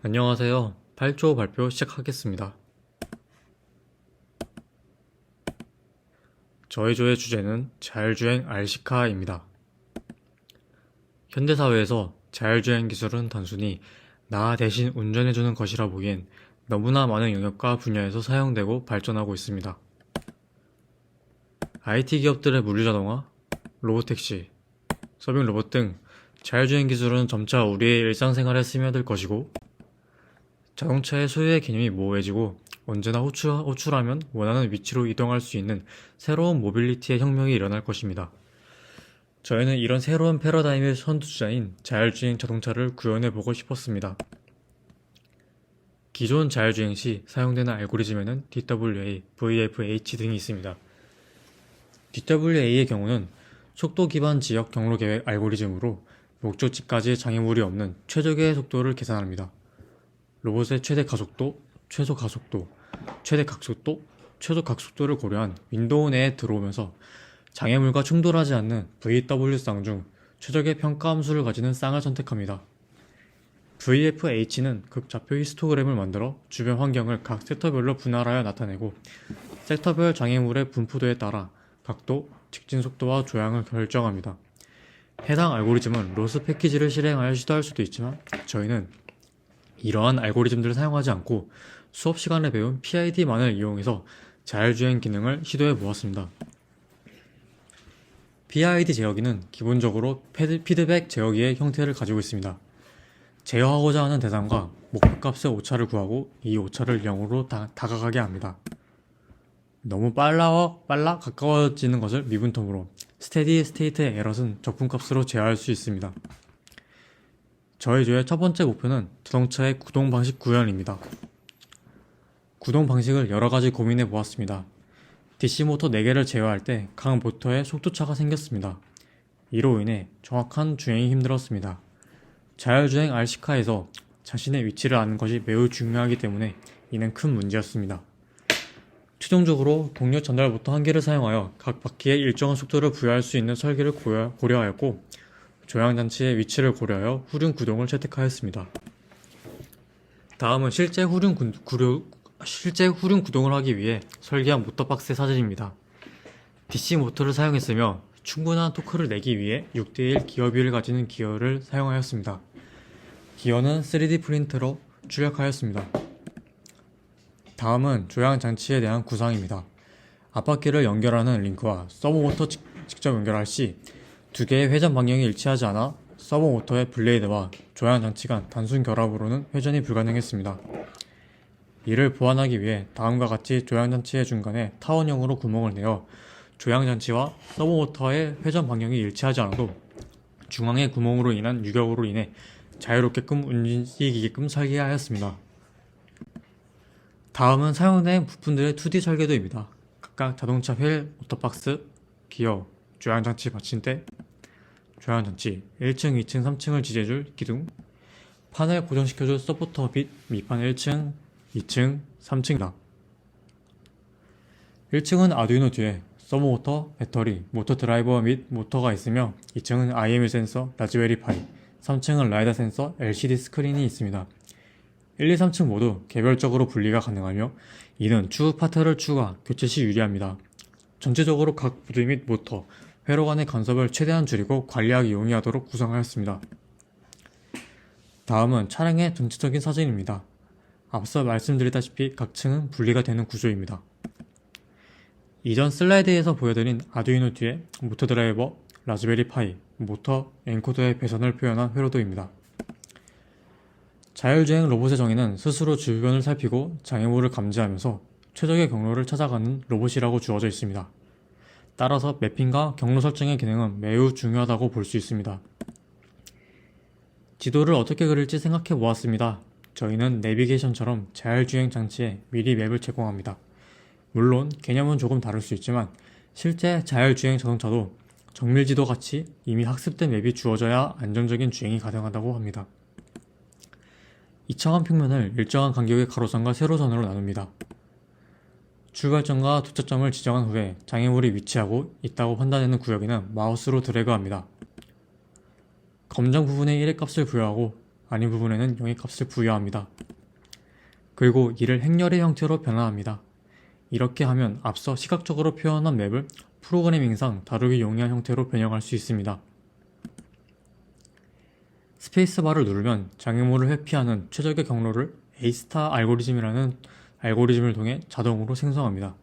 안녕하세요. 8조 발표 시작하겠습니다. 저희 조의 주제는 자율주행 RC카입니다. 현대사회에서 자율주행 기술은 단순히 나 대신 운전해주는 것이라 보기엔 너무나 많은 영역과 분야에서 사용되고 발전하고 있습니다. IT 기업들의 물리자동화, 로보택시, 서빙 로봇 등 자율주행 기술은 점차 우리의 일상생활에 스며들 것이고, 자동차의 소유의 개념이 모호해지고 언제나 호출하면 원하는 위치로 이동할 수 있는 새로운 모빌리티의 혁명이 일어날 것입니다. 저희는 이런 새로운 패러다임의 선두주자인 자율주행 자동차를 구현해보고 싶었습니다. 기존 자율주행 시 사용되는 알고리즘에는 DWA, VFH 등이 있습니다. DWA의 경우는 속도 기반 지역 경로 계획 알고리즘으로 목적지까지 장애물이 없는 최적의 속도를 계산합니다. 로봇의 최대 가속도, 최소 가속도, 최대 각속도, 최소 각속도를 고려한 윈도우 내에 들어오면서 장애물과 충돌하지 않는 VW 쌍 중 최적의 평가 함수를 가지는 쌍을 선택합니다. VFH는 극좌표 히스토그램을 만들어 주변 환경을 각 섹터별로 분할하여 나타내고, 섹터별 장애물의 분포도에 따라 각도, 직진 속도와 조향을 결정합니다. 해당 알고리즘은 로스 패키지를 실행하여 시도할 수도 있지만, 저희는 이러한 알고리즘들을 사용하지 않고 수업 시간에 배운 PID만을 이용해서 자율주행 기능을 시도해 보았습니다. PID 제어기는 기본적으로 피드백 제어기의 형태를 가지고 있습니다. 제어하고자 하는 대상과 목표값의 오차를 구하고 이 오차를 0으로 다가가게 합니다. 너무 빨라 가까워지는 것을 미분텀으로 스테디 스테이트의 에럿은 적분값으로 제어할 수 있습니다. 저희 조의 첫 번째 목표는 자동차의 구동 방식 구현입니다. 구동 방식을 여러 가지 고민해 보았습니다. DC 모터 4개를 제어할 때 각 모터에 속도차가 생겼습니다. 이로 인해 정확한 주행이 힘들었습니다. 자율주행 RC카에서 자신의 위치를 아는 것이 매우 중요하기 때문에 이는 큰 문제였습니다. 최종적으로 동력 전달 모터 1개를 사용하여 각 바퀴에 일정한 속도를 부여할 수 있는 설계를 고려하였고, 조향장치의 위치를 고려하여 후륜 구동을 채택하였습니다. 다음은 실제 후륜 구동을 하기 위해 설계한 모터박스의 사진입니다. DC 모터를 사용했으며 충분한 토크를 내기 위해 6대1 기어비를 가지는 기어를 사용하였습니다. 기어는 3D 프린터로 출력하였습니다. 다음은 조향장치에 대한 구상입니다. 앞바퀴를 연결하는 링크와 서브모터 직접 연결할 시 2개의 회전 방향이 일치하지 않아 서브모터의 블레이드와 조향장치 간 단순 결합으로는 회전이 불가능했습니다. 이를 보완하기 위해 다음과 같이 조향장치의 중간에 타원형으로 구멍을 내어 조향장치와 서브모터의 회전 방향이 일치하지 않아도 중앙의 구멍으로 인한 유격으로 인해 자유롭게끔 움직이게끔 설계하였습니다. 다음은 사용된 부품들의 2D 설계도입니다. 각각 자동차 휠, 모터박스, 기어, 조향장치 받침대, 조향장치, 1층, 2층, 3층을 지지해줄 기둥, 판을 고정시켜줄 서포터 빗, 밑판 1층, 2층, 3층이다. 1층은 아두이노 뒤에 서브모터, 배터리, 모터 드라이버 및 모터가 있으며 2층은 IMU 센서, 라즈베리 파이, 3층은 라이다 센서, LCD 스크린이 있습니다. 1, 2, 3층 모두 개별적으로 분리가 가능하며 이는 추후 파트를 추가, 교체 시 유리합니다. 전체적으로 각 부드 및 모터, 회로 간의 간섭을 최대한 줄이고 관리하기 용이하도록 구성하였습니다. 다음은 차량의 전체적인 사진입니다. 앞서 말씀드렸다시피 각 층은 분리가 되는 구조입니다. 이전 슬라이드에서 보여드린 아두이노 뒤에 모터 드라이버, 라즈베리 파이, 모터, 엔코더의 배선을 표현한 회로도입니다. 자율주행 로봇의 정의는 스스로 주변을 살피고 장애물을 감지하면서 최적의 경로를 찾아가는 로봇이라고 주어져 있습니다. 따라서 매핑과 경로 설정의 기능은 매우 중요하다고 볼 수 있습니다. 지도를 어떻게 그릴지 생각해 보았습니다. 저희는 내비게이션처럼 자율주행 장치에 미리 맵을 제공합니다. 물론 개념은 조금 다를 수 있지만 실제 자율주행 자동차도 정밀지도 같이 이미 학습된 맵이 주어져야 안정적인 주행이 가능하다고 합니다. 이차원 평면을 일정한 간격의 가로선과 세로선으로 나눕니다. 출발점과 도착점을 지정한 후에 장애물이 위치하고 있다고 판단되는 구역에는 마우스로 드래그합니다. 검정 부분에 1의 값을 부여하고 아닌 부분에는 영입값을 부여합니다. 그리고 이를 행렬의 형태로 변환합니다. 이렇게 하면 앞서 시각적으로 표현한 맵을 프로그래밍상 다루기 용이한 형태로 변형할 수 있습니다. 스페이스바를 누르면 장애물을 회피하는 최적의 경로를 A-스타 알고리즘이라는 알고리즘을 통해 자동으로 생성합니다.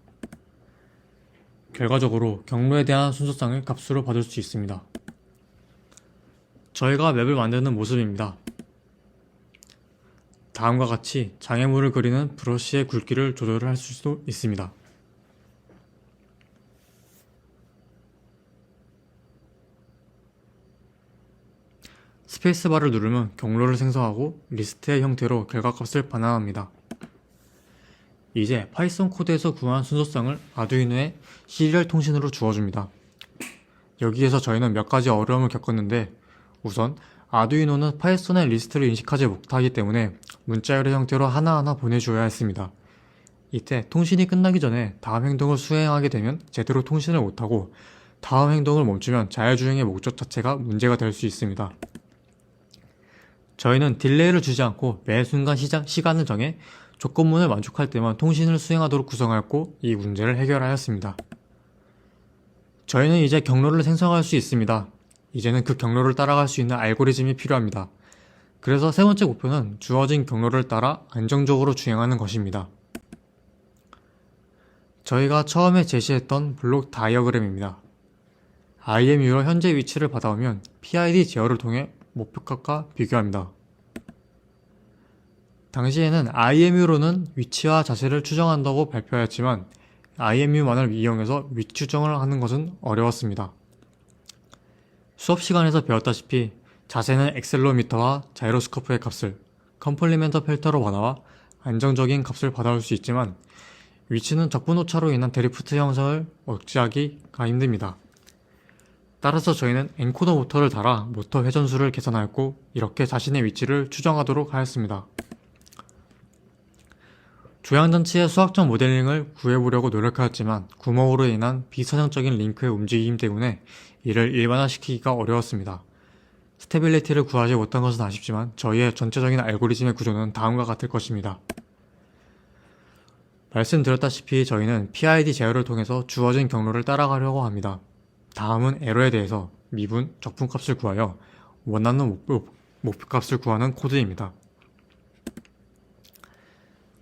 결과적으로 경로에 대한 순서상을 값으로 받을 수 있습니다. 저희가 맵을 만드는 모습입니다. 다음과 같이 장애물을 그리는 브러쉬의 굵기를 조절을 할 수도 있습니다. 스페이스바를 누르면 경로를 생성하고 리스트의 형태로 결과값을 반환합니다. 이제 파이썬 코드에서 구한 순서상을 아두이노에 시리얼 통신으로 주어줍니다. 여기에서 저희는 몇 가지 어려움을 겪었는데, 우선 아두이노는 파이썬의 리스트를 인식하지 못하기 때문에 문자열의 형태로 하나하나 보내주어야 했습니다. 이때 통신이 끝나기 전에 다음 행동을 수행하게 되면 제대로 통신을 못하고, 다음 행동을 멈추면 자율주행의 목적 자체가 문제가 될 수 있습니다. 저희는 딜레이를 주지 않고 매 순간 시간을 정해 조건문을 만족할 때만 통신을 수행하도록 구성하였고, 이 문제를 해결하였습니다. 저희는 이제 경로를 생성할 수 있습니다. 이제는 그 경로를 따라갈 수 있는 알고리즘이 필요합니다. 그래서 세 번째 목표는 주어진 경로를 따라 안정적으로 주행하는 것입니다. 저희가 처음에 제시했던 블록 다이어그램입니다. IMU로 현재 위치를 받아오면 PID 제어를 통해 목표값과 비교합니다. 당시에는 IMU로는 위치와 자세를 추정한다고 발표하였지만 IMU만을 이용해서 위치 추정을 하는 것은 어려웠습니다. 수업 시간에서 배웠다시피 자세는 액셀로미터와 자이로스코프의 값을 컴플리멘터 필터로 받아와 안정적인 값을 받아올 수 있지만 위치는 적분 오차로 인한 드리프트 형성을 억제하기가 힘듭니다. 따라서 저희는 엔코더 모터를 달아 모터 회전수를 계산하였고, 이렇게 자신의 위치를 추정하도록 하였습니다. 조향장치의 수학적 모델링을 구해보려고 노력하였지만 구멍으로 인한 비선형적인 링크의 움직임 때문에 이를 일반화시키기가 어려웠습니다. 스테빌리티를 구하지 못한 것은 아쉽지만 저희의 전체적인 알고리즘의 구조는 다음과 같을 것입니다. 말씀드렸다시피 저희는 PID 제어를 통해서 주어진 경로를 따라가려고 합니다. 다음은 에러에 대해서 미분, 적분값을 구하여 원하는 목표값을 구하는 코드입니다.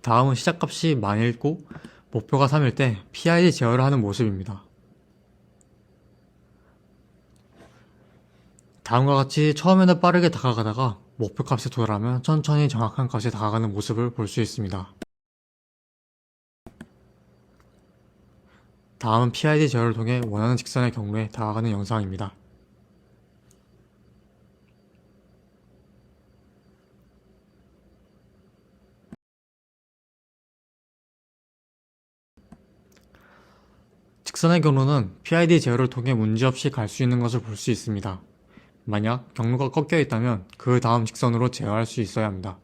다음은 시작값이 만일고 목표가 3일 때 PID 제어를 하는 모습입니다. 다음과 같이 처음에는 빠르게 다가가다가 목표값에 도달하면 천천히 정확한 값에 다가가는 모습을 볼 수 있습니다. 다음은 PID 제어를 통해 원하는 직선의 경로에 다가가는 영상입니다. 직선의 경로는 PID 제어를 통해 문제없이 갈 수 있는 것을 볼 수 있습니다. 만약 경로가 꺾여 있다면 그 다음 직선으로 제어할 수 있어야 합니다.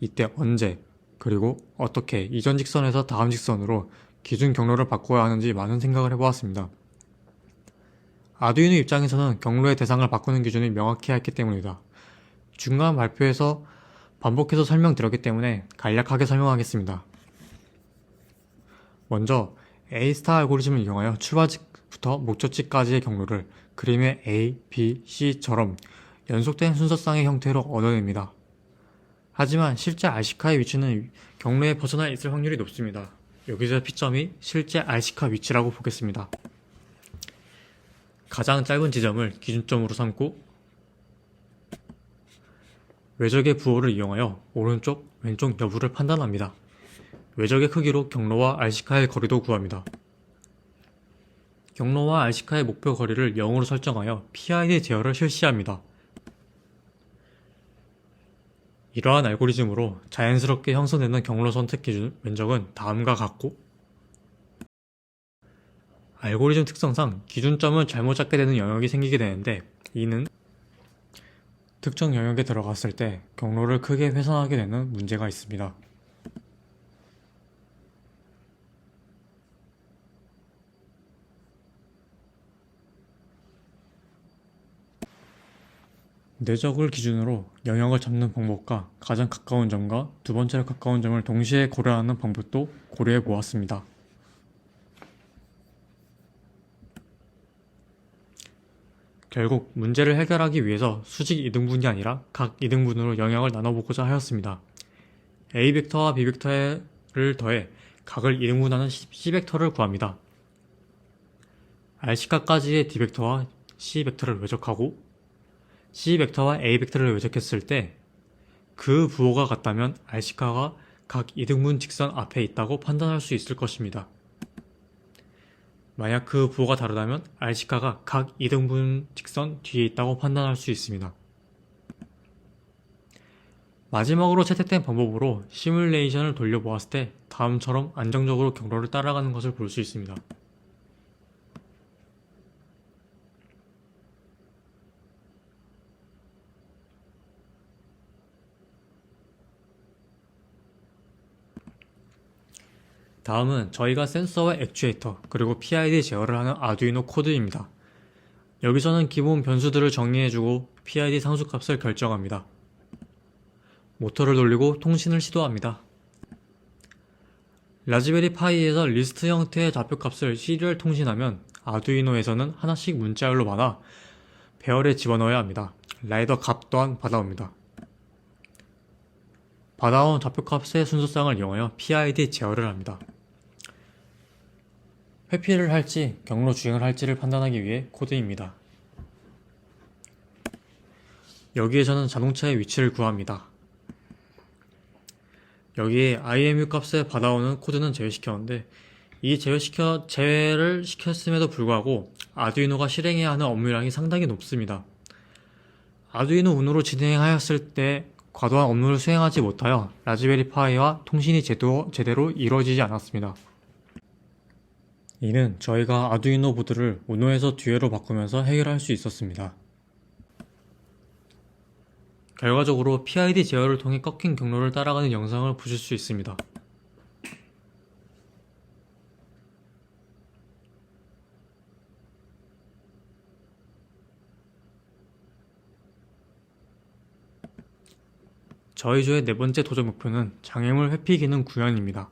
이때 언제, 그리고 어떻게 이전 직선에서 다음 직선으로 기준 경로를 바꿔야 하는지 많은 생각을 해보았습니다. 아두이노 입장에서는 경로의 대상을 바꾸는 기준이 명확해야 했기 때문이다. 중간 발표에서 반복해서 설명드렸기 때문에 간략하게 설명하겠습니다. 먼저 A-스타 알고리즘을 이용하여 출발지부터 목적지까지의 경로를 그림의 A, B, C처럼 연속된 순서상의 형태로 얻어냅니다. 하지만 실제 RC카의 위치는 경로에 벗어나 있을 확률이 높습니다. 여기서 P점이 실제 RC카 위치라고 보겠습니다. 가장 짧은 지점을 기준점으로 삼고 외적의 부호를 이용하여 오른쪽, 왼쪽 여부를 판단합니다. 외적의 크기로 경로와 RC카의 거리도 구합니다. 경로와 RC카의 목표 거리를 0으로 설정하여 PID 제어를 실시합니다. 이러한 알고리즘으로 자연스럽게 형성되는 경로 선택 기준 면적은 다음과 같고, 알고리즘 특성상 기준점을 잘못 잡게 되는 영역이 생기게 되는데, 이는 특정 영역에 들어갔을 때 경로를 크게 훼손하게 되는 문제가 있습니다. 내적을 기준으로 영역을 잡는 방법과 가장 가까운 점과 두 번째로 가까운 점을 동시에 고려하는 방법도 고려해 보았습니다. 결국 문제를 해결하기 위해서 수직 이등분이 아니라 각 이등분으로 영역을 나눠보고자 하였습니다. A 벡터와 B 벡터를 더해 각을 이등분하는 C 벡터를 구합니다. R시카까지의 D 벡터와 C 벡터를 외적하고 C 벡터와 A 벡터를 외적했을 때 그 부호가 같다면 R시카가 각 이등분 직선 앞에 있다고 판단할 수 있을 것입니다. 만약 그 부호가 다르다면 R시카가 각 이등분 직선 뒤에 있다고 판단할 수 있습니다. 마지막으로 채택된 방법으로 시뮬레이션을 돌려보았을 때 다음처럼 안정적으로 경로를 따라가는 것을 볼 수 있습니다. 다음은 저희가 센서와 액추에이터 그리고 PID 제어를 하는 아두이노 코드입니다. 여기서는 기본 변수들을 정의해주고 PID 상수값을 결정합니다. 모터를 돌리고 통신을 시도합니다. 라즈베리 파이에서 리스트 형태의 좌표값을 시리얼 통신하면 아두이노에서는 하나씩 문자열로 받아 배열에 집어넣어야 합니다. 라이더 값 또한 받아옵니다. 받아온 좌표값의 순서쌍을 이용하여 PID 제어를 합니다. 회피를 할지 경로 주행을 할지를 판단하기 위해 코드입니다. 여기에서는 자동차의 위치를 구합니다. 여기에 IMU 값에 받아오는 코드는 제외시켰는데 이 제외를 시켰음에도 불구하고 아두이노가 실행해야 하는 업무량이 상당히 높습니다. 아두이노 운으로 진행하였을 때 과도한 업무를 수행하지 못하여 라즈베리 파이와 통신이 제대로 이루어지지 않았습니다. 이는 저희가 아두이노 보드를 우노에서 듀에로 바꾸면서 해결할 수 있었습니다. 결과적으로 PID 제어를 통해 꺾인 경로를 따라가는 영상을 보실 수 있습니다. 저희 조의 네 번째 도전 목표는 장애물 회피 기능 구현입니다.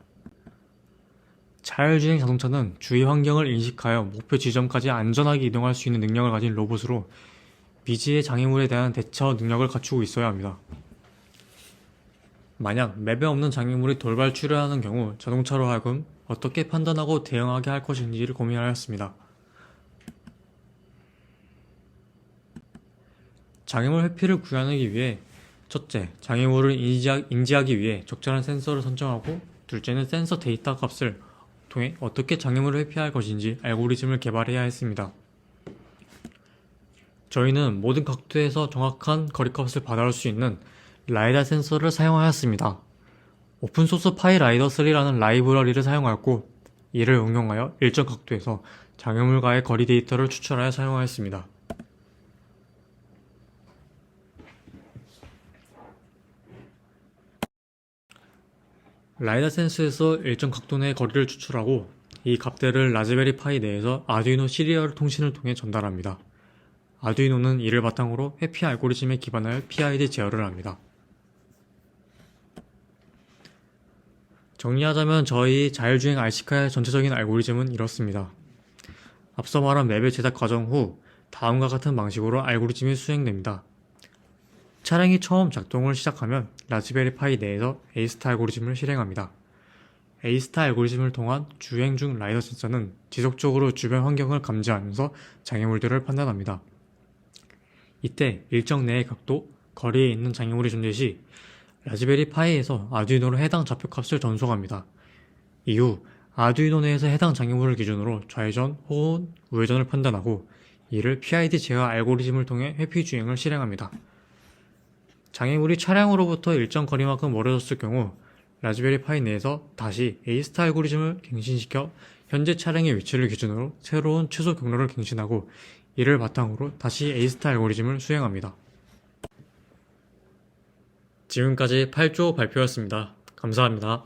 자율주행 자동차는 주위 환경을 인식하여 목표 지점까지 안전하게 이동할 수 있는 능력을 가진 로봇으로 미지의 장애물에 대한 대처 능력을 갖추고 있어야 합니다. 만약 맵에 없는 장애물이 돌발 출현하는 경우 자동차로 하여금 어떻게 판단하고 대응하게 할 것인지를 고민하였습니다. 장애물 회피를 구현하기 위해 첫째, 장애물을 인지하기 위해 적절한 센서를 선정하고 둘째는 센서 데이터 값을 통해 어떻게 장애물을 회피할 것인지 알고리즘을 개발해야 했습니다. 저희는 모든 각도에서 정확한 거리값을 받아올 수 있는 라이다 센서를 사용하였습니다. 오픈소스 파이라이더3라는 라이브러리를 사용하였고 이를 응용하여 일정 각도에서 장애물과의 거리 데이터를 추출하여 사용하였습니다. 라이다 센서에서 일정 각도 내의 거리를 추출하고 이 값들을 라즈베리 파이 내에서 아두이노 시리얼 통신을 통해 전달합니다. 아두이노는 이를 바탕으로 회피 알고리즘에 기반하여 PID 제어를 합니다. 정리하자면 저희 자율주행 RC카의 전체적인 알고리즘은 이렇습니다. 앞서 말한 맵의 제작 과정 후 다음과 같은 방식으로 알고리즘이 수행됩니다. 차량이 처음 작동을 시작하면 라즈베리 파이 내에서 A스타 알고리즘을 실행합니다. A스타 알고리즘을 통한 주행 중 라이더 센서는 지속적으로 주변 환경을 감지하면서 장애물들을 판단합니다. 이때 일정 내의 각도, 거리에 있는 장애물이 존재 시 라즈베리 파이에서 아두이노로 해당 좌표값을 전송합니다. 이후 아두이노 내에서 해당 장애물을 기준으로 좌회전 혹은 우회전을 판단하고 이를 PID 제어 알고리즘을 통해 회피 주행을 실행합니다. 장애물이 차량으로부터 일정 거리만큼 멀어졌을 경우 라즈베리 파이 내에서 다시 A스타 알고리즘을 갱신시켜 현재 차량의 위치를 기준으로 새로운 최소 경로를 갱신하고 이를 바탕으로 다시 A스타 알고리즘을 수행합니다. 지금까지 8조 발표였습니다. 감사합니다.